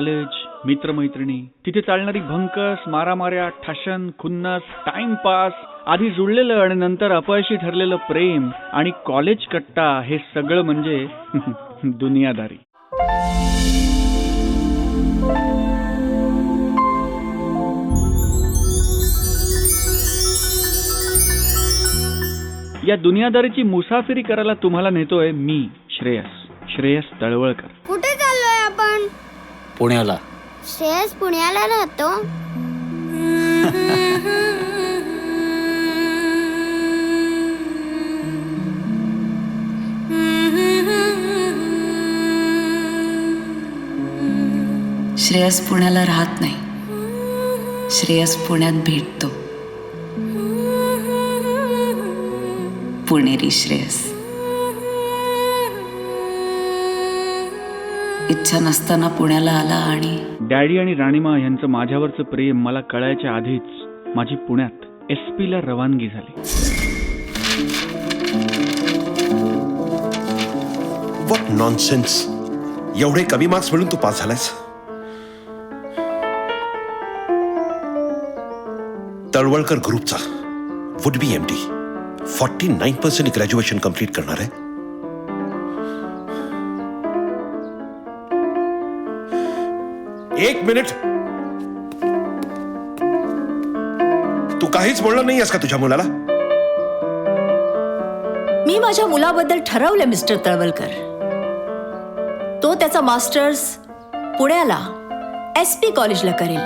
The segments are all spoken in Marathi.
कॉलेज, मित्रमैत्रिणी, तिथे चालणारी भंकस, मारामाऱ्या, ठाशन, खुन्नस, टाइमपास, आधी जुळलेलं आणि नंतर अपयशी ठरलेलं प्रेम आणि कॉलेज कट्टा, हे सगळं म्हणजे दुनियादारी. या दुनियादारीची मुसाफिरी करायला तुम्हाला नेतोय मी, श्रेयस तळवळकर. कुठे चाललोय आपण? पुण्याला. श्रेयस पुण्याला राहतो? श्रेयस पुण्याला राहत नाही. श्रेयस पुण्यात भेटतो. पुणेरी श्रेयस. इच्छा नसताना पुण्याला आला आणि डॅडी आणि राणीमा यांचं माझ्यावरचं प्रेम मला कळायच्या आधीच माझी पुण्यात SP ला रवानगी झाली. What nonsense. एवढे कमी मार्क्स मिळून तू पास झालायस. तळवळकर ग्रुपचा would be MD 49% graduation complete करणार आहे. एक मिनिट. तू काहीच बोलणार नाही आहेस का तुझ्या मुलाला? मी माझ्या मुलाबद्दल ठरवलं मिस्टर तळवलकर. तो त्याचा मास्टर्स पुण्याला SP कॉलेजला करेल.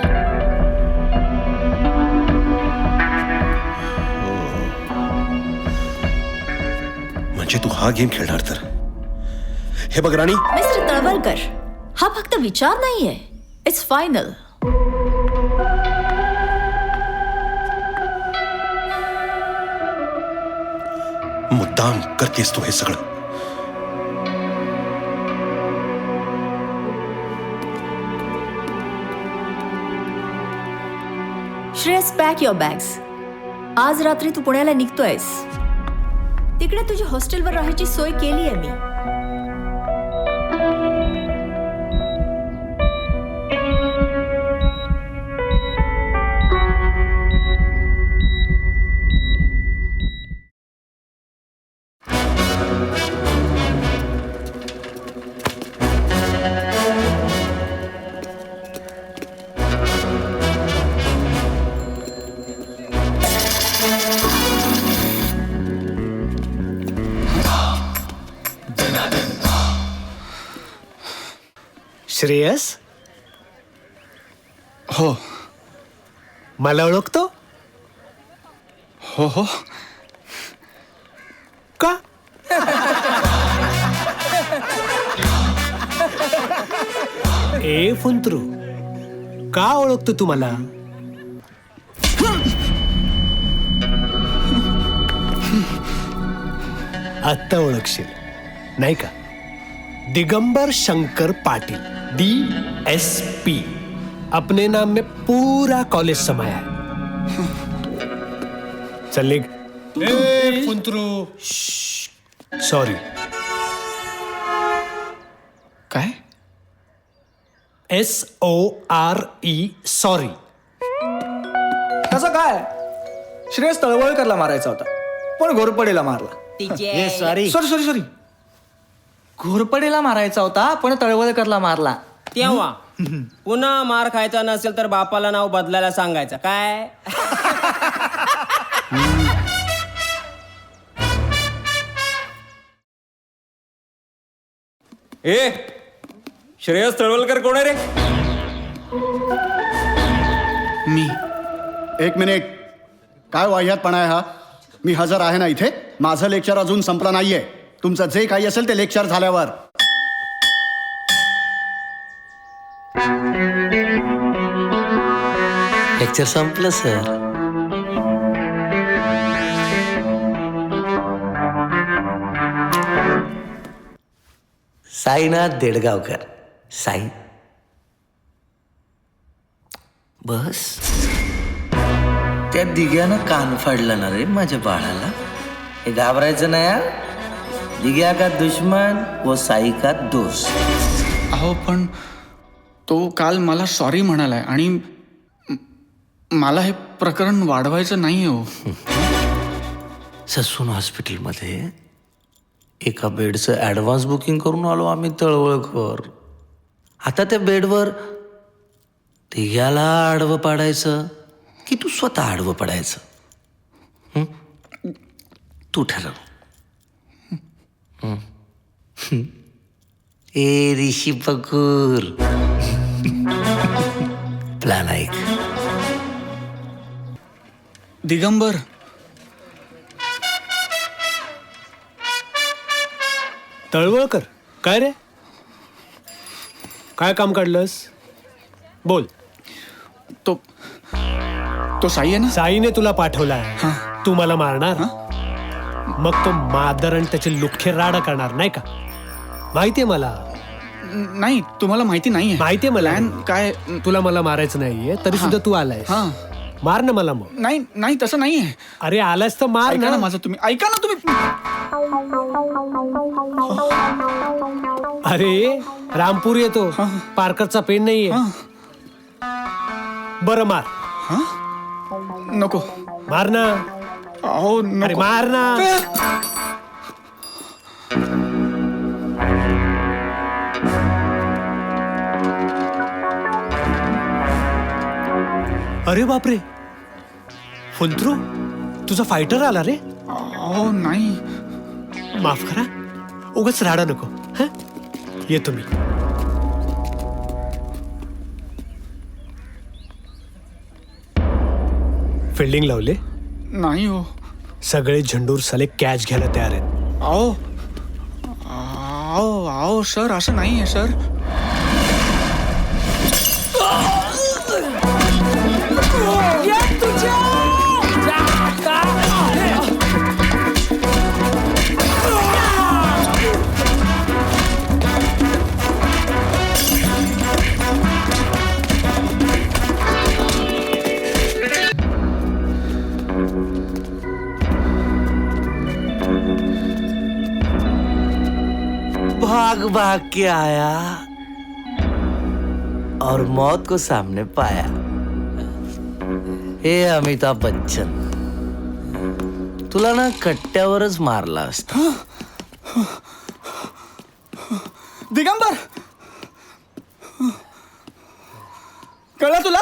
म्हणजे तू हा गेम खेळणार तर? हे बघ राणी. मिस्टर तळवलकर, हा फक्त विचार नाहीये. It's final. मुद्दाम करतेस तू हे सगळं. Shreyas, pack your bags. आज रात्री तू पुण्याला निघतोयस. तिकडे तुझ्या हॉस्टेलवर राहायची सोय केली आहे मी. श्रेयस. हो. मला ओळखतो? हो. का? ए फुंतरू, का ओळखतो तू मला? आत्ता ओळखशील नाही का? दिगंबर शंकर पाटिल, DSP. अपने नाम में पूरा कॉलेज समाया है. चल निघ. फुंतरू. सॉरी. काय? SORE sorry. कसं काय? श्रेयस तळवळकरला मारायचा होता पण घोरपडेला मारला. सॉरी. घोरपडेला मारायचा होता पण तळवळकरला मारला. तेव्हा पुन्हा मार खायचा नसेल तर बापाला नाव बदलायला सांगायचं काय? ए, श्रेयस तळवलकर कोण आहे रे? मी. एक मिनिट. काय वाह्यातपणा आहे हा? मी हजर आहे ना इथे. माझं लेक्चर अजून संपलं नाहीये. तुमचं जे काही असेल ते लेक्चर झाल्यावर. लेक्चर संपलं सर. साईनाथ देडगावकर. साई. बस. त्या दिग्यानं कान फाडला ना रे माझ्या बाळाला. हे घाबरायचं नाही यार. दिग्या का दुश्मन व साई का दोस्त. अहो पण तो काल मला सॉरी म्हणालाय आणि मला हे प्रकरण वाढवायचं नाही हो. ससून हॉस्पिटलमध्ये एका बेडचं ॲडव्हान्स बुकिंग करून आलो आम्ही तळवळकर. आता त्या बेडवर तिघ्याला आडवं पाडायचं की तू स्वतः आडवं पडायचं? तू ठरव. ए ऋषी पकूर, प्लॅन ऐक. दिगंबर, तळवळकर, काय रे? काय काम काढलंस? बोल. तो साई आहे ना? साईने तुला पाठवलाय. तू मला मारणार? मग तो मादर आणि त्याचे लुख्खे राडा करणार नाही का? माहितीये मला. नाही, तुम्हाला माहिती नाहीये. माहितीये मला. काय तुला मला मारायचं नाहीये तरी सुद्धा तू आलायस. मार ना मला मग. नाही नाही, तसं नाहीये. अरे आलास तर मार ऐका ना. माझं तुम्ही, ऐका ना तुम्ही. अरे रामपूर येतो, पार्करचा पेन नाहीये. बरं मार. नको. मार ना. अहो अरे मार ना. अरे बापरे, फुंत्रू, तुझा फायटर आला रे. अहो नाही. माफ करा, उगाच राडा नको. येतो मी. फिल्डिंग लावले? नाही हो. सगळे झंडूर साले कॅच घ्यायला तयार आहेत. अहो अहो अहो सर, असं नाहीये सर. भाग भाग के आया और मौत को सामने पाया. हे अमिताभ बच्चन, तुला ना कट्ट्यावरच मारला असता. दिगंबर, कळलं तुला?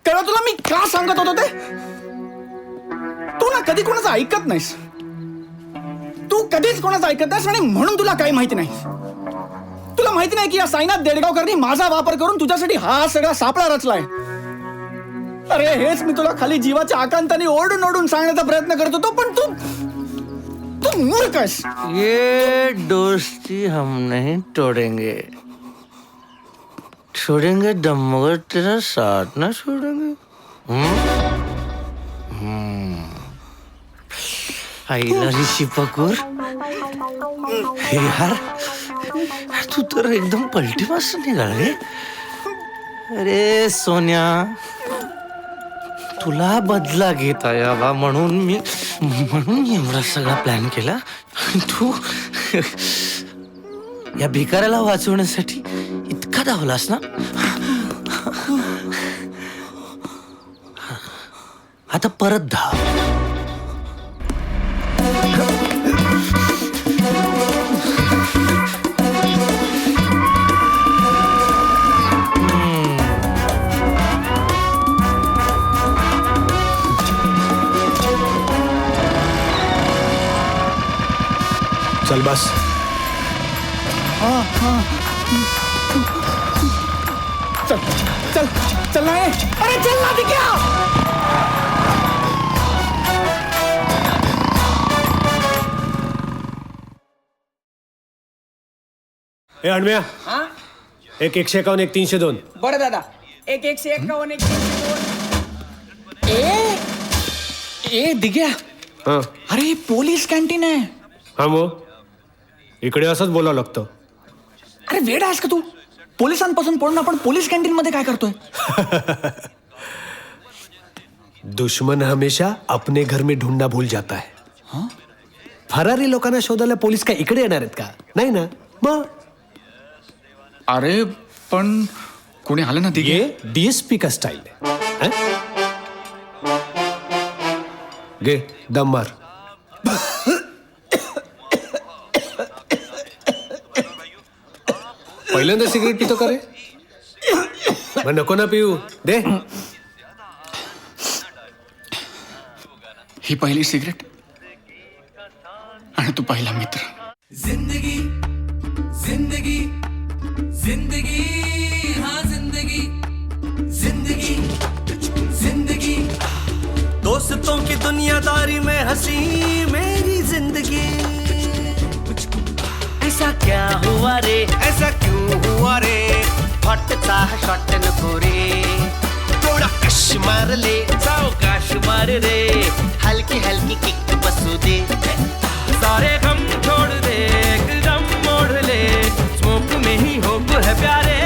कळलं तुला मी का सांगत होतो ते? तू ना कधी कोणाचं ऐकत नाहीस. तू कधीच कोणाचं ऐकत नाहीस आणि म्हणून तुला काही माहिती नाही. तुला माहिती नाही की या साईनाथ देडगावकरनी माझा वापर करून तुझ्यासाठी हा सगळा सापळा रचलाय. अरे हेच मी तुला खाली जीवाच्या आकांताने ओरडून ओरडून सांगण्याचा प्रयत्न करत होतो, पण तू मूर्ख आहेस. ये दोस्ती हम नहीं तोड़ेंगे. छोड़ेंगे दम मगर तेरा साथ ना छोड़ेंगे. आईला ऋषी पकूर, हे यार तू तर एकदम पलटी मास्टर निघाले. अरे सोन्या, तुला बदला घेता यावा म्हणून एवढा सगळा प्लॅन केला. तू या भिकाऱ्याला वाचवण्यासाठी इतका धावलास ना. आता परत धाव. चल बस. चल चल चल ना. अरे चल ना दिग्या. ए अण्म्या, एक 151 एक 302. बरं दादा, एक 151 एक 302. ए दिग्या, अरे पोलीस कॅन्टीन आहे. हा मग इकडे असंच बोलावं लागतं. अरे वेड आहेस का तू? पोलिसांपासून पळून आपण पोलीस कॅन्टीन मध्ये काय करतोय? दुश्मन हमेशा अपने घर में ढूंढना भूल जाता है. फरारी लोकांना शोधायला पोलीस काय इकडे येणार आहेत का? नाही ना. मग अरे पण कोणी आलं ना दिघे. ये डीएसपी का स्टाईल है? गे दम मार. पहिल्यांदा सिगरेट पितो का रे? मग नको ना पिऊ दे. ही पहिली सिगरेट आणि तू पहिला मित्र. जिंदगी जिंदगी जिंदगी हाँ जिंदगी जिंदगी जिंदगी दोस्तों की दुनियादारी में हंसी मेरी जिंदगी. ऐसा क्या हुआ रे ऐसा क्यों हुआ रे हॉटचा शॉट नको रे थोडा कश मार ले सावकाश मार रे हल्की हल्की किक बसू दे सारे गम छोड़ दे एकदम मोड़ ले स्मोक में ही होप है प्यारे.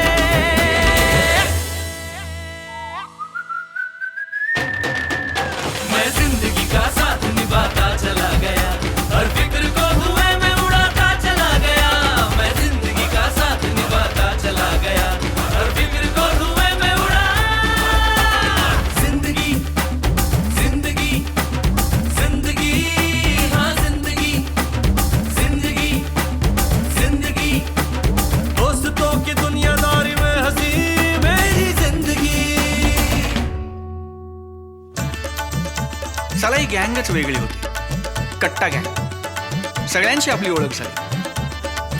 मैं जिंदगी का साथ निभाता चला गया हर फिक्र को धुएं में उड़ाता चला गया. मैं जिंदगी का साथ निभाता चला गया हर फिक्र को धुएं में उड़ा. जिंदगी जिंदगी जिंदगी हाँ जिंदगी जिंदगी जिंदगी दोस्तों की दुनियादारी में हंसी मेरी जिंदगी. साला ही गँगच वेगळी होती. कट्टा गँग. सगळ्यांची आपली ओळख झाली.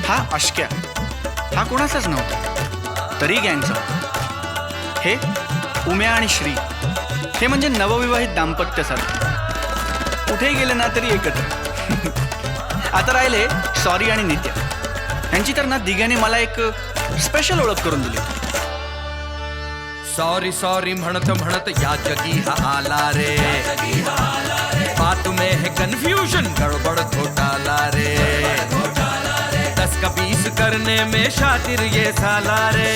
हा अश्क्या हा कोणाचाच नव्हता तरी गँगचा होता. हे उम्या आणि श्री हे म्हणजे नवविवाहित दाम्पत्यासारखे. कुठेही गेले ना तरी एकत्र. आता राहिले सॉरी आणि नित्या. यांची तर ना दिघ्याने मला एक स्पेशल ओळख करून दिली. सॉरी सॉरी म्हणत म्हणत या जगी हा आला रे बात में है कंफ्यूजन गड़बड़ घोटाला रे 10 का 20 करने में शातिर ये साला रे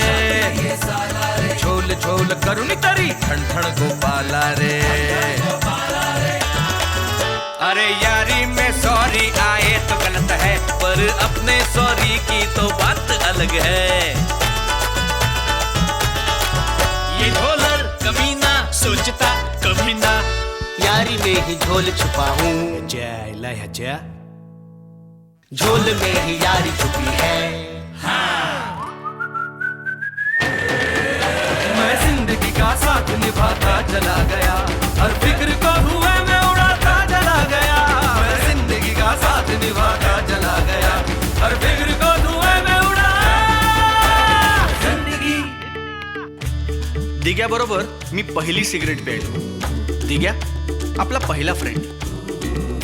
झोल झोल करुणी तरी ठण ठण गोपाला रे. अरे यारी में सॉरी आए तो गलत है पर अपने सॉरी की तो बात अलग है. ये झोलर कमीना सोचता कभी ना यारी में ही झोल छुपा हूँ. झोल में ही यारी छुपी है. मैं जिंदगी का साथ निभाता चला गया हर फिक्र को धुएं में उड़ाता चला गया. मैं जिंदगी का साथ निभाता चला गया हर फिक्र को धुएं में उड़ा. जिंदगी दिग्याबरोबर मी पहिली सिगरेट प्यायलो. दिग्या आपला पहिला फ्रेंड.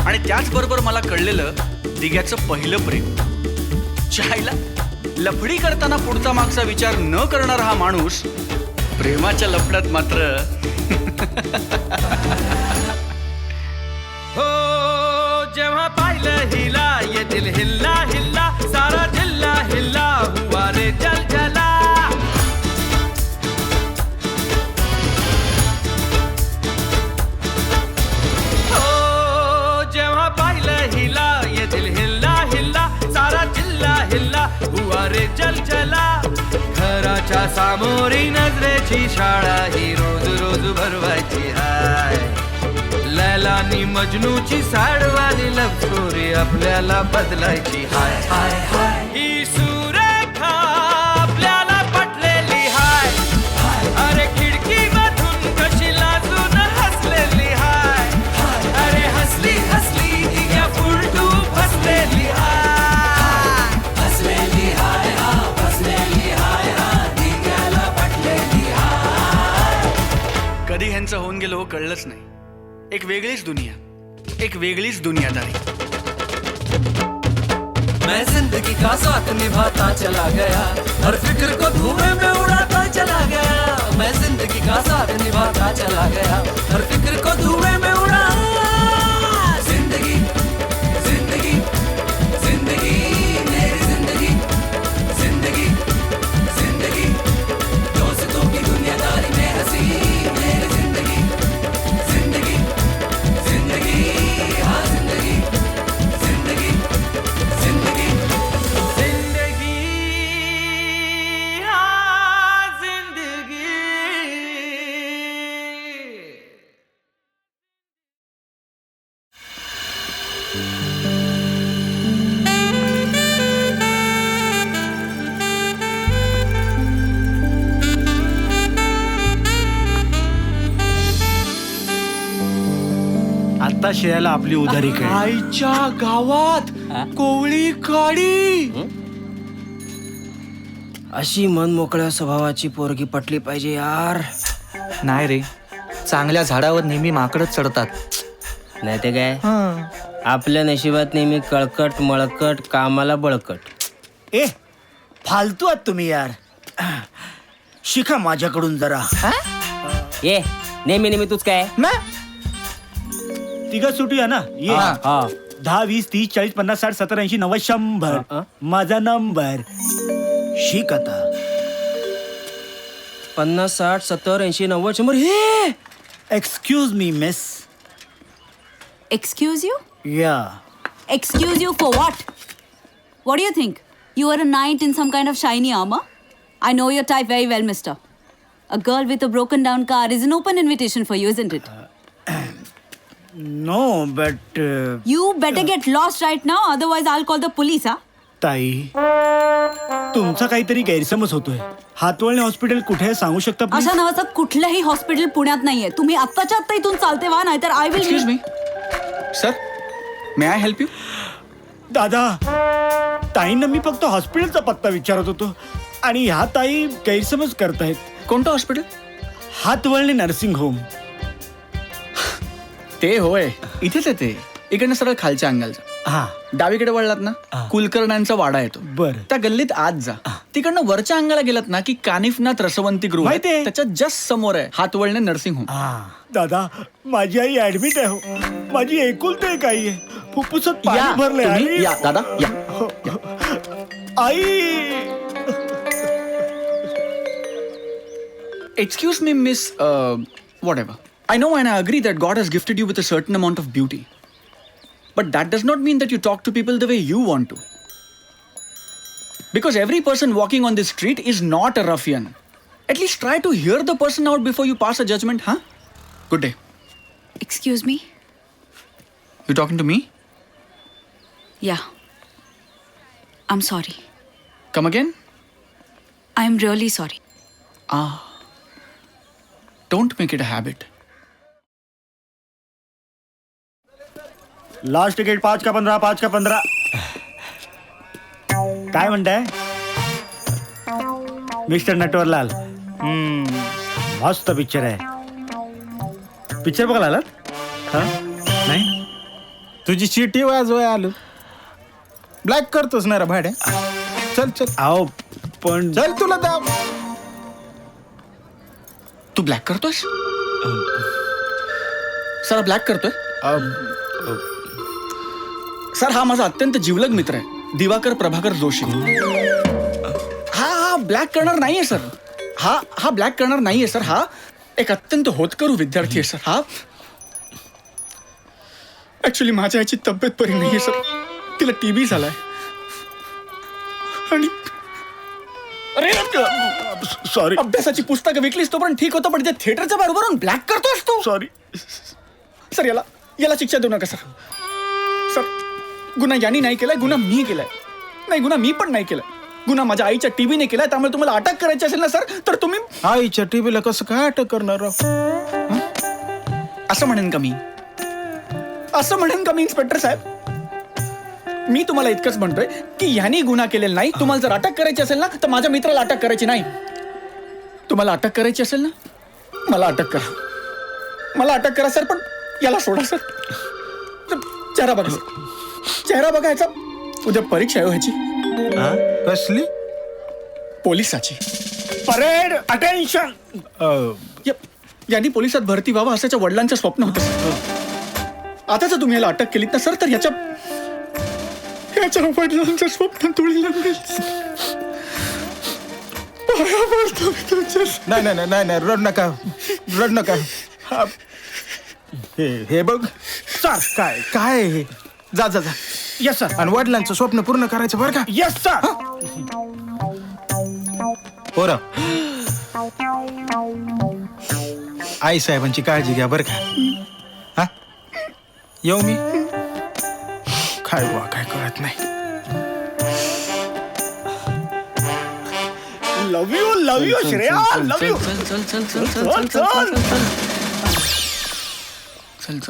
आणि त्याचबरोबर मला कळलेलं दिग्याचं पहिलं प्रेम. चायला लफडी करताना पुढचा मागचा विचार न करणारा हा माणूस प्रेमाच्या लफड्यात मात्र हो जेव्हा पाहिलं हिला ये दिल हिल्ला हिल्ला सारा जिल्हा हिल्ला हुआ रे जल जला. हो जेव्हा पाहिलं हिला ये दिल हिल्ला हिल्ला सारा जिल्हा हिल्ला हुआ रे जल जला. घराच्या सामोरी नजरेची शाळा ही रोज रोज भरवायची हाय. लैलानी मजनूची साडवाली लव स्टोरी आपल्याला बदलायची हाय हाय हाय. ही सुरेखा आपल्याला पटलेली हाय. अरे खिडकी मधून कशी लाजून हसलेली हाय. अरे हसली हसली दिग्या फुलटू फसलेली हाय. हसलेली हाय हा हसलेली हाय हा दिग्याला पटलेली हाय. कधी ह्यांचं होऊन गेलो हो कळलंच नाही. एक वेगळीच दुनिया एक वेगळीच दुनियादारी. मैं जिंदगी का साथ निभाता चला गया हर फिक्र को धुएं में उड़ाता चला गया. मैं जिंदगी का साथ निभाता चला गया हर फिक्र को धुएं में उड़ा. जिंदगी जिंदगी जिंदगी मेरी जिंदगी जिंदगी जिंदगी दोस्तों की दुनियादारी में हंसी मेरी जिंदगी जिंदगी जिंदगी हाँ जिंदगी जिंदगी जिंदगी जिंदगी हाँ आता श्रेयाला आपली उधारी आईच्या गावात कोवळी काडी. अशी मनमोकळ्या स्वभावाची पोरगी पटली पाहिजे यार. नाही रे, चांगल्या झाडावर नेहमी माकडच चढतात. नाही ते काय, आपल्या नशिबात नेहमी कळकट मळकट कामाला बळकट. ए फालतू आहात तुम्ही यार. शिका माझ्याकडून जरा. ये नेहमी नेहमी तूच काय. तिघ सुटी आहे ना. ये हा 10, 20, 30, 40, 50, 60, 70, 80, 90, 100. माझा नंबर. शिक आता. 50, 60, 70, 80, 90, 100. हे excuse me miss. Excuse you? या Excuse you for what? What do you think? You are a knight in some kind of shiny armor? I know your type very well, mister. A girl with a broken down car is an open invitation for you, isn't it? No but You better get lost right now, otherwise I'll call the police, huh? ताई तुमचा काहीतरी गैरसमज होतोय. हातवळणे हॉस्पिटल कुठे आहे सांगू शकता please? अशा नावाचं कुठलंही हॉस्पिटल पुण्यात नाहीये. तुम्ही आत्ताच्या आत्ता इथून चालते व्हा, नाहीतर I will. Excuse me sir, may I help you? दादा ताईंना मी फक्त हॉस्पिटलचा पत्ता विचारत होतो आणि ह्या ताई गैरसमज करतायत. कोणतं हॉस्पिटल? Hatwalne nursing home. ते होय, इथेच आहे ते. इकडनं सरळ खालच्या अंगालचा. हा डावीकडे वळलात ना, कुलकर्णांचा वाडा येतो. बर. त्या गल्लीत आत जा. तिकडनं वरच्या अंगाला गेलात ना की कानिफनाथ रसवंती गृह आहे. माहितीये. त्याच्या जस्ट समोर आहे हातवळणे नर्सिंग होम. दादा माझी आई ऍडमिट आहे हो. माझी एकुलते एक आई आहे. फुफ्फुसात या पाणी भरलंय तुम्ही, आणि- या दादा या. आई Excuse me, miss, whatever. I know and I agree that God has gifted you with a certain amount of beauty. But that does not mean that you talk to people the way you want to. Because every person walking on this street is not a ruffian. At least try to hear the person out before you pass a judgment, huh? Good day. Excuse me? You talking to me? Yeah. I'm sorry. Come again? I'm really sorry. Don't make it a habit. Last ticket 5 का 15, 5 का 15. काय म्हणताय मिस्टर नटवरलाल? मस्त पिक्चर आहे. पिक्चर बघायला आलात? नाही तुझी चिठी वाजवाय आलो. ब्लॅक करतोस ना रे भाड्या. चल चल. आओ पण चल तुला दा. तू ब्लॅक करतोयस? सर ब्लॅक करतोय? सर हा माझा अत्यंत जिवलग मित्र आहे, दिवाकर प्रभाकर जोशी. हा ब्लॅक करणार नाहीये सर. हा ब्लॅक करणार नाहीये सर. हा एक अत्यंत होतकरू विद्यार्थी आहे सर. हा ऍक्च्युली माझ्या याची तब्येत बरी नाहीये सर. तिला टीबी झालाय आणि अरे सॉरी. अभ्यासाची पुस्तकं विकलीस तो पण ठीक होतं, पण त्या थिएटरच्या बरोबर ब्लॅक करतोस तू. सॉरी सर याला शिक्षा देऊ नका सर. सर गुन्हा यांनी नाही केलाय, गुन्हा मी केलाय. नाही गुन्हा मी पण नाही केलाय. गुन्हा माझ्या आईच्या टीव्हीने केलाय. त्यामुळे तुम्हाला अटक करायची असेल ना सर तर तुम्ही. आईच्या टीव्हीला कसं काय अटक करणार राव? असं म्हणेन का मी? असं म्हणेन का मी इन्स्पेक्टर साहेब? मी तुम्हाला इतकंच म्हणतोय की ह्यानी गुन्हा केलेला नाही. तुम्हाला जर अटक करायची असेल ना तर माझ्या मित्राला अटक करायची नाही. तुम्हाला अटक करायची असेल ना मला अटक करा. मला अटक करा सर, पण याला सोडा सर. चेहरा बघा सर. चेहरा बघा ह्याचा. उद्या परीक्षा आहे ह्याची. कसली? पोलिसाची. Parade attention. यांनी पोलिसात भरती व्हावं असं वडिलांचं स्वप्न होतं सर. आता जर तुम्ही याला अटक केलीत ना सर तर ह्याच्या वडिलांचं स्वप्न तुळीला मिळेल. नाही रड नका. रड नका. हे बघ सर. काय हे? जा जा जा. Yes sir. आणि वडिलांचं स्वप्न पूर्ण करायचं बरं का? Yes sir. पोरं आई साहेबांची काळजी घ्या बरं का? हा येऊ मी? काय बुवा काय कळत नाही. लव यू श्रेया, लव यू.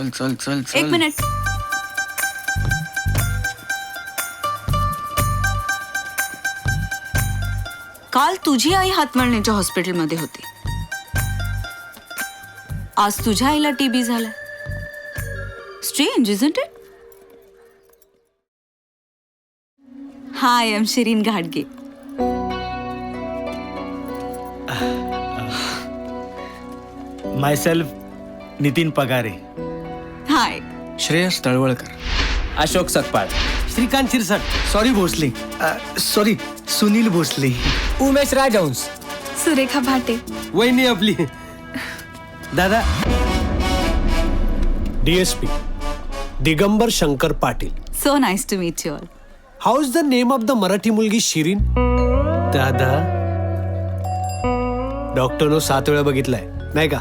चल. एक मिनिट. काल तुझी आई हातमळणीच्या हॉस्पिटलमध्ये होती. आज तुझ्या आईला टीबी झालाय. Strange, isn't it? Hi, I am Shirin घाटगे. Myself Nitin Pagare. Hi. Shreyas Talwalkar. Ashok Sakpal. Shrikant Shirsat. Sorry Bhosale. Sorry Sunil Bhosale. Umesh Rajhans. Surekha Bhate. वहिनी आपली. दादा. DSP Digambar Shankar Patil. So nice to meet you all. How is the name of the Marathi मुलगी शिरीन? दादा, डॉक्टरनो 7 वेळा बघितलाय नाही का?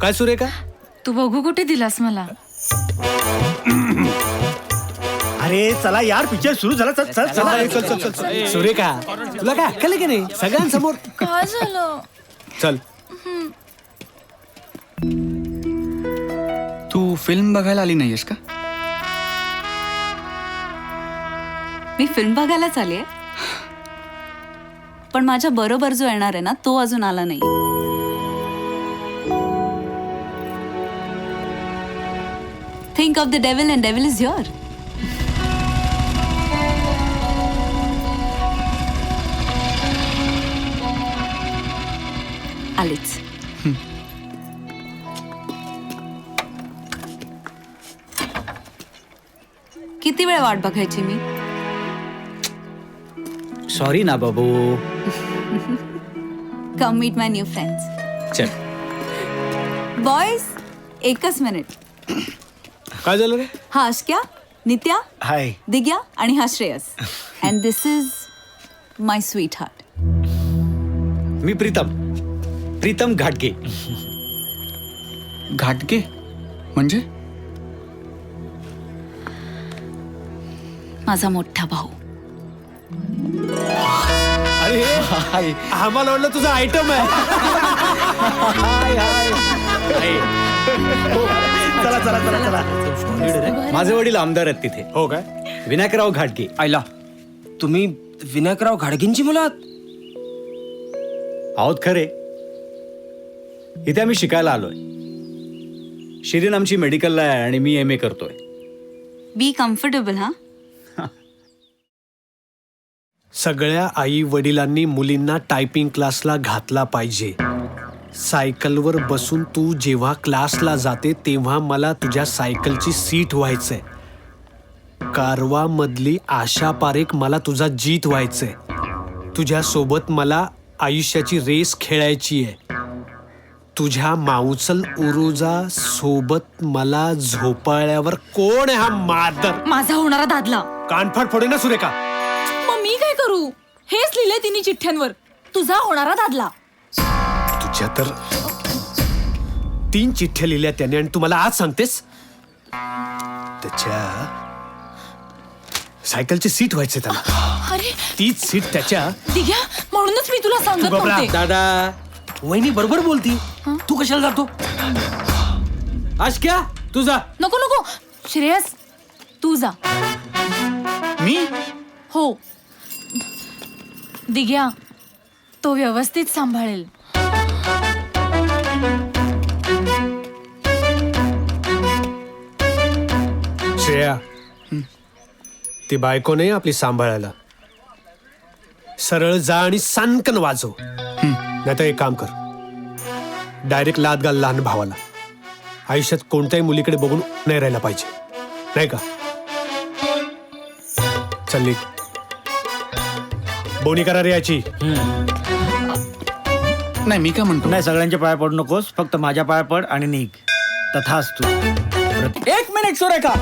काय सुरेखा? तू बघू कुठे दिलास मला? अरे चला यार, पिक्चर सुरू झाला. चल. सुरेखा, तुला काय अक्कल आहे की नाही? सगळ्यांसमोर काय झालं? चल. तू फिल्म बघायला आली नाहीयेस का? मी फिल्म बघायलाच आली आहे, पण माझ्या बरोबर जो येणार आहे ना, तो अजून आला नाही. Think of the devil and devil is here. आलीच. किती वेळ वाट बघायची मी? सॉरी ना बाबू. कम मीट माय न्यू फ्रेंड्स. चल. बॉयज, एकच मिनिट. काय झालं रे? हा अश्क्या, नित्या, हाय. दिग्या आणि हा Shreyas. And this is my sweetheart. मी प्रीतम घाटगे. घाटगे म्हणजे? माझा मोठा भाऊ. अरे आम्हाला वाटलं तुझा आयटम आहे. चला. माझे वडील आमदार आहेत तिथे. हो काय? विनायकराव घाटगे. आयला, तुम्ही विनायकराव घाडगेंची मुलं आहात? आहोत खरे. इथे आम्ही शिकायला आलोय. शिरीन आमची मेडिकलला आहे आणि मी MA करतोय. Be comfortable. हा, सगळ्या आई वडिलांनी मुलींना टायपिंग क्लासला घातला पाहिजे. सायकलवर बसून तू जेव्हा क्लासला जाते तेव्हा मला तुझ्या सायकलची सीट व्हायचंय. कारवा मधली आशा पारेख मला तुझा जीत व्हायचंय. तुझ्या सोबत मला आयुष्याची रेस खेळायची आहे. तुझ्या माउचल उरुजा सोबत मला झोपाळ्यावर कोण आहे हा मादर? माझा होणारा दादला. कानफाट फोडे ना सुरेखा. मग मी काय करू? हेच लिहिले तिने चिठ्ठ्यांवर. तुझा होणारा दादला. तुझ्या तर 3 चिठ्ठ्या लिहिल्या त्याने आणि तू मला आज सांगतेस त्याच्या सायकलची सीट व्हायचे त्याला. अरे तीच सीट त्याच्या. दिघ्या, म्हणूनच मी तुला सांगत नव्हते. दादा, वहिनी बरोबर बोलती. तू कशाला जातो? आश्क्या, तू जा. नको नको श्रेयस, तू जा. मी? हो. दिघ्या, तो व्यवस्थित सांभाळेल. श्रेया, ती बायको नाही आपली सांभाळायला. सरळ जा आणि सानकन वाजव. नाही तर एक काम कर, डायरेक्ट लात घाल लहान भावाला. आयुष्यात कोणत्याही मुलीकडे बघून नाही राहायला पाहिजे, नाही का? चल बोनी करा रे याची. नाही, मी काय म्हणतो, नाही, सगळ्यांच्या पाया पडू नकोस. फक्त माझ्या पाया पड आणि निघ. तथास्तु. 1 मिनिट सुरेखा,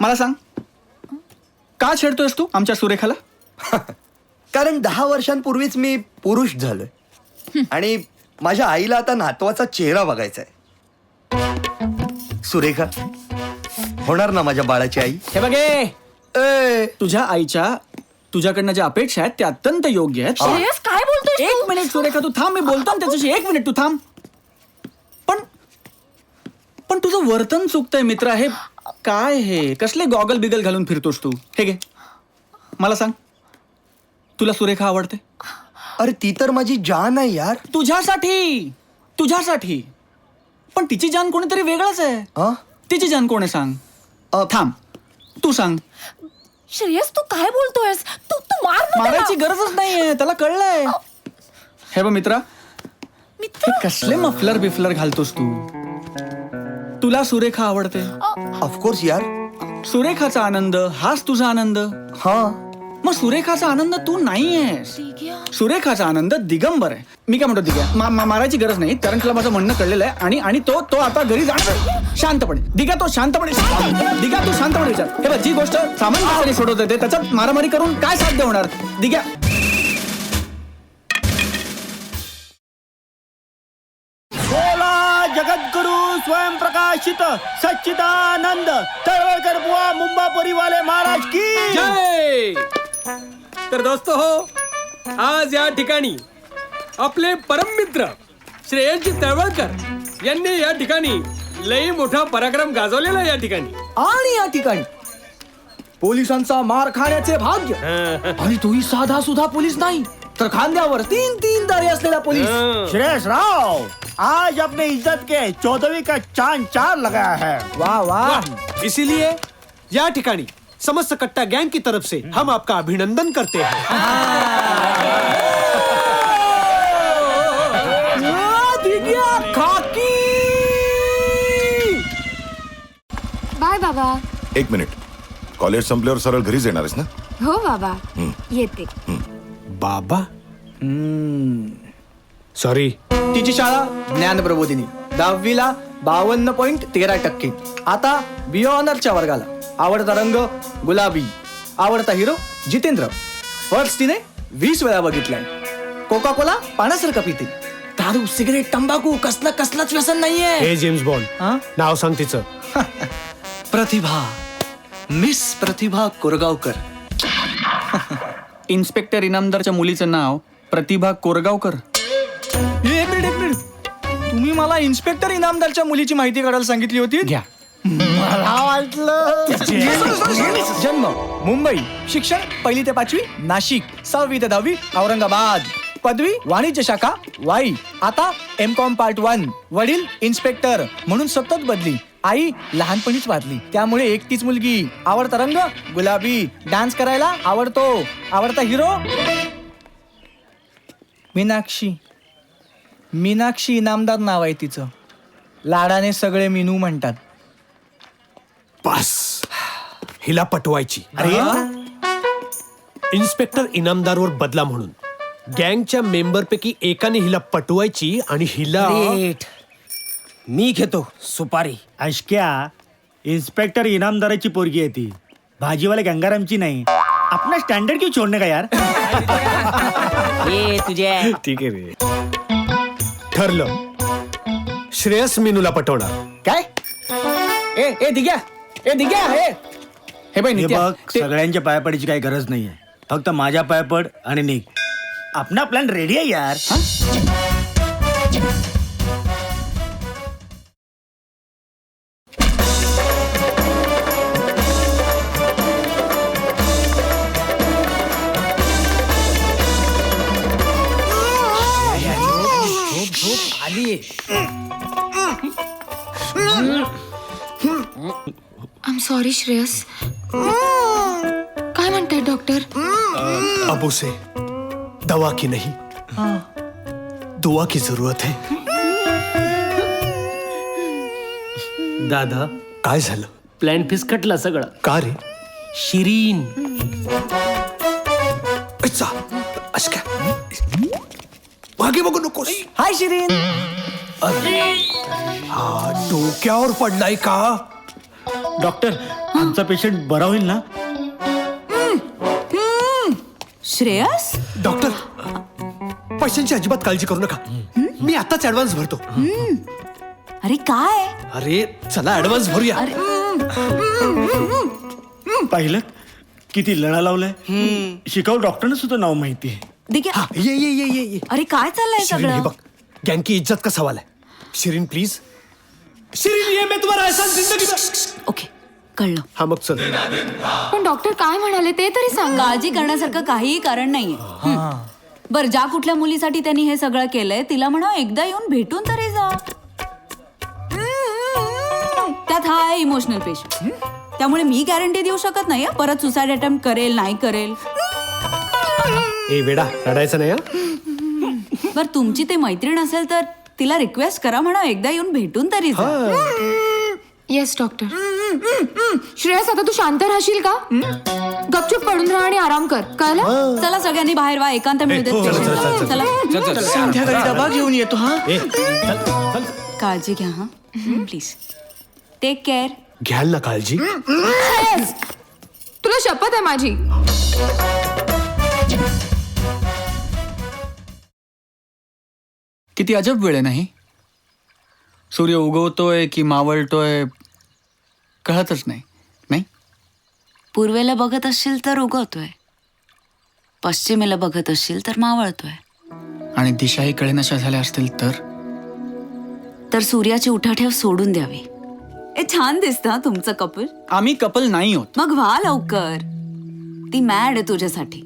मला सांग, का छेडतोयस तू आमच्या सुरेखाला? कारण 10 वर्षांपूर्वीच मी पुरुष झालोय आणि माझ्या आईला आता नातवाचा चेहरा बघायचा आहे. सुरेखा, होणार ना माझ्या बाळाची आई? हे बघे, तुझ्या आईच्या तुझ्याकडनं ज्या अपेक्षा आहेत त्या अत्यंत योग्य आहेत. श्रेयस काय बोलतोय? एक मिनिट सुरेखा, तू थांब, मी बोलतो ना त्याच्याशी. एक मिनिट तू थांब. पण तुझं वर्तन चुकतंय मित्रा. हे काय, हे कसले गॉगल बिगल घालून फिरतोस तू? हे घे, मला सांग, तुला सुरेखा आवडते? अरे ती तर माझी जान आहे यार. तुझ्यासाठी. पण तिची जान कोणीतरी वेगळंच आहे. तिची जान कोण आहे सांग? थांब, तू सांग. श्रेयस तू काय बोलतोयस? तू मारायची गरजच नाहीये, त्याला कळलंय. हे बघ मित्रा, हे कसले मफलर बिफलर घालतोस तू? तुला सुरेखा आवडते? ऑफकोर्स यार. सुरेखाचा आनंद हाच तुझा आनंद? हा. मग सुरेखाचा आनंद तू नाहीयेस. सुरेखाचा आनंद दिगंबर आहे. मी काय म्हणतो, दिग्या मारायची गरज नाही, कारण तुला माझं म्हणणं कळलेलं आहे. आणि तो आता घरी जाणार शांतपणे. दिग्या तो शांतपणे दिग्या तू शांतपणे विचार. हे बघ, जी गोष्ट सामान्यपणे सोडवता येते त्याच्यात मारामारी करून काय साध्य होणार? दिग्या, जगद्गुरु स्वयंप्रकाशित सच्चिदानंद तळवळकर बुवा मुंबा परिवाले महाराज की जय. तर दोस्तो हो, आज या ठिकाणी आपले परममित्र श्रेयसजी तळवळकर यांनी या ठिकाणी लई मोठा पराक्रम गाजवलेला या ठिकाणी. आणि या ठिकाणी पोलिसांचा मार खाण्याचे भाग्य. आणि तोही साधा सुधा पोलीस नाही, तर खांद्यावर 3 दारे असलेला पोलीस. श्रेयस राव, आज अपने इज्जत के 14वीं का चांद 4 लगाया है. वाह वाह. इसीलिए या ठिकाणी समस्त कट्टा गैंग की तरफ से हम आपका अभिनंदन करते हैं. बाय बाबा. एक मिनिट, कॉलेज संपल्यावर सरळ घरीच येणारच ना? हो बाबा, येते. बाबा सॉरी. तिची शाळा ज्ञानप्रबोधिनी, 10वीला 52.13%. आता बी ऑनरच्या वर्गाला. आवडता रंग गुलाबी. आवडता हिरो जितेंद्र. फर्स्ट तिने 20 वेळा बघितलाय. कोका कोला पाण्यासारखं पिते. दारू सिगरेट तंबाखू कसलंच व्यसन नाहीये. हे जेम्स बॉन्ड, नाव सांग तिचं. प्रतिभा, मिस प्रतिभा कोरगावकर. इन्स्पेक्टर इनामदारच्या मुलीचं नाव प्रतिभा कोरगावकर. एक मिनिट, तुम्ही मला इन्स्पेक्टर इनामदारच्या मुलीची माहिती काढायला सांगितली होती. घ्या. मला वाटलं. जन्म मुंबई. शिक्षण 1ली ते 5वी नाशिक. 6वी ते 10वी औरंगाबाद. पदवी वाणिज्य शाखा वाई. आता M.Com Part 1. वडील इन्स्पेक्टर म्हणून सतत बदली. आई लहानपणीच वाढली, त्यामुळे एकटीच मुलगी. आवडता रंग गुलाबी. डान्स करायला आवडतो. आवडता हिरो मीनाक्षी इनामदार नाव आहे तिचं. लाडाने सगळे मीनू म्हणतात. बस, हिला पटवायची. अरे इन्स्पेक्टर इनामदारवर बदला म्हणून गँगच्या मेंबर पैकी एकाने हिला पटवायची. आणि हिला मी घेतो सुपारी. अशक्या, इन्स्पेक्टर इनामदाराची पोरगी आहे ती, भाजीवाले गंगारामची नाही. अपना स्टँडर्ड क्यों छोड़ने का यार? ये तुझ्या ठीक आहे रे. ठरलं, श्रेयस मीनूला पटवणार. काय? ए दिग्या हे बाई हे नित्या, बघ, सगळ्यांच्या पाया पडायची काही गरज नाहीये. फक्त माझ्या पाया पड आणि निघ. अपना प्लॅन रेडी आहे यार. I am sorry Shreyas. काय म्हणताय डॉक्टर? अब उसे दवा की नहीं दुआ की जरूरत है. दादा काय झालं? प्लॅन फिसकटला सगळं. का रे? शिरीन मागे बघू नकोस. हाय शिरीन. हा डोक्यावर पडलाय का? डॉक्टर, आमचा पेशंट बरा होईल ना? श्रेयस. डॉक्टर, पैशांची अजिबात काळजी करू नका. मी आताच ऍडव्हान्स भरतो. अरे काय? अरे चला ऍडव्हान्स भरूया. अरे पाहिलं किती लढा लावलाय. शिकाऊ डॉक्टरने सुद्धा नाव माहितीये. दिग्या, ये अरे काय चाललंय शिरीन, हे सगळं? बघ गैंग की इज्जत का सवाल है. शिरीन प्लीज. शिरीन ये मैं तुम्हारा एहसान जिंदगी में. ओके, कळलं. हा मग चल. पण डॉक्टर काय म्हणाले ते तरी सांगा. काळजी करण्यासारखं काहीही कारण नाहीये. बर, ज्या कुठल्या मुलीसाठी त्यांनी हे सगळं केलंय तिला म्हणा एकदा येऊन भेटून तरी जा. त्यात हा आहे इमोशनल पेशंट, त्यामुळे मी गॅरंटी देऊ शकत नाही परत सुसाईड अटेम्प्ट करेल नाही करेल. ए बेडा, रडायचं नाही हा. बर, तुमची ते मैत्रीण असेल तर तिला रिक्वेस्ट करा म्हणा एकदा येऊन भेटून तरी जा. Yes doctor. श्रेयस, आता तू शांत राहशील का? गपचूप पडून राहा आणि आराम कर, कळलं? चला सगळ्यांनी बाहेर वा, एकांत मिळू देत पेशंटला. चला. संध्याकाळी डबा घेऊन येतो. हा, काळजी घ्या हा, प्लीज. Take care. घ्याल ना काळजी. श्रेयस, तुला शपथ आहे माझी. किती अजब वेळ आहे नाही. सूर्य उगवतोय की मावळतोय कळतच नाही. नाही, पूर्वेला बघत असशील तर उगवतोय, पश्चिमेला बघत असशील तर मावळतोय, आणि दिशाही कळेनाशा झाल्या असतील तर सूर्याची उठाठेव सोडून द्यावी. ए, छान दिसतं तुमचं कपल. आम्ही कपल नाही होत. मग व्हा लवकर. ती मॅड आहे तुझ्यासाठी.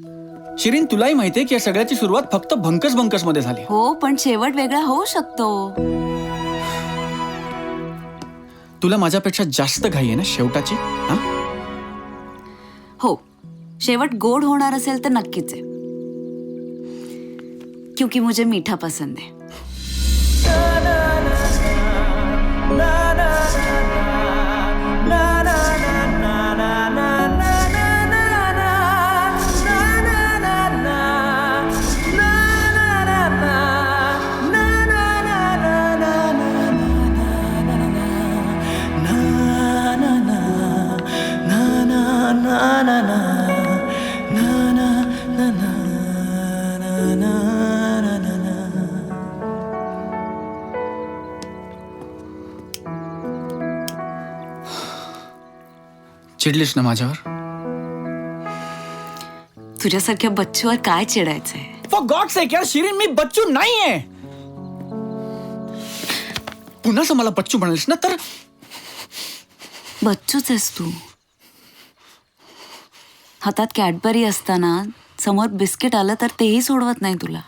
शिरीन, तुलाही माहितीये की या सगळ्याची सुरुवात फक्त भंकस मध्ये झाली. हो, पण शेवट वेगळा होऊ शकतो. तुला माझ्यापेक्षा जास्त घाई आहे ना शेवटाची. हो, शेवट गोड होणार असेल तर नक्कीच आहे, क्योंकि मुझे मीठा पसंद है. चिडलीस ना माझ्यावर? तुझ्यासारख्या बच्चूवर काय चिडायचंय? फॉर गॉड सेक यार शिरीन, मी बच्चू नाहीये. पुन्हा मला बच्चू म्हणालीस ना तर बच्चूच आहेस तू. हातात कॅडबरी असताना समोर बिस्किट आलं तर तेही सोडवत नाही तुला.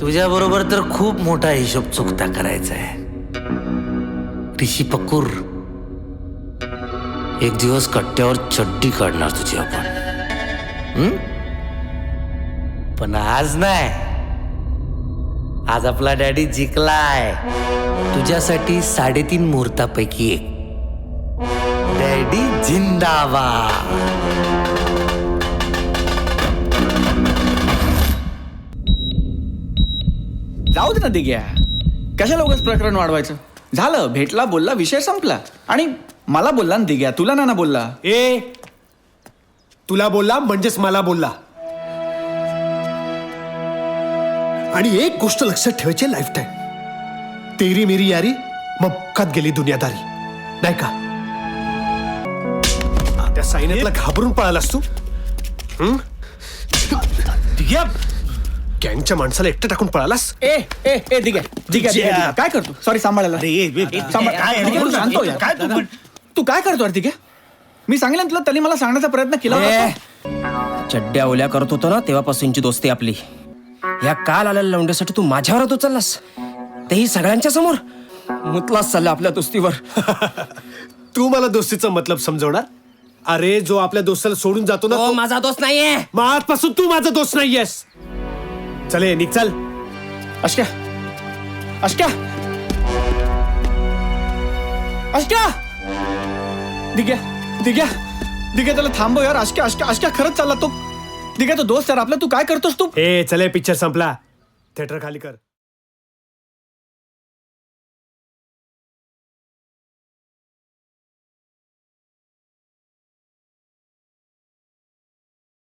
तुझ्या बरोबर तर खूप मोठा हिशोब चुकता करायचा आहे ऋषी पकूर. एक दिवस कट्ट्यावर चड्डी काढणार तुझी आपण. पण आज नाही. आज आपला डॅडी जिंकलाय. तुझ्यासाठी 3.5 मुहूर्तापैकी एक. डॅडी जिंदाबाद. जाऊ दे ना दिग्या, कशाला उगाच प्रकरण वाढवायचं. झालं, भेटला, बोलला, विषय संपला. आणि मला बोलला ना दिग्या, तुला ना बोलला. ए, तुला बोलला म्हणजेच मला बोलला. आणि एक गोष्ट लक्षात ठेवायची, लाईफ टाइम तेरी मेरी यारी मग खात गेली दुनियादारी, नाही का? त्या सायनातला घाबरून पळालास तू. गँगच्या माणसाला एकटं टाकून पळालास. ए ए ए दिग्या दिग्या काय करतो? सॉरी, सांभाळायला. तू काय करतो अरे दिग्या? मी सांगितलं तुला, त्यांनी मला सांगण्याचा प्रयत्न केला होता. चड्ड्या ओल्या करत होतो ना तेव्हापासूनची दोस्ती आपली. या काल आलेल्या लवंड्यासाठी तू माझ्यावर उचललास, तेही सगळ्यांच्या समोर. मुतलास चालला आपल्या दोस्तीवर. तू मला दोस्तीचा मतलब समजवणार? अरे, जो आपल्या दोस्ताला सोडून जातो ना, तो माझा दोस्त नाहीये. मग आजपासून तू माझा दोस्त नाहीयेस. चले निघ, चल. अश्क्या, अश्क्या, आशक्या दिग्या दिग्या दिग्या त्याला थांबव यार. आशक्या आशक्या आशक्या खरंच चालला तो. दिग्या तो दोस्त यार आपला. तू काय करतोस तू? ए चले पिक्चर संपला. थिएटर खाली कर.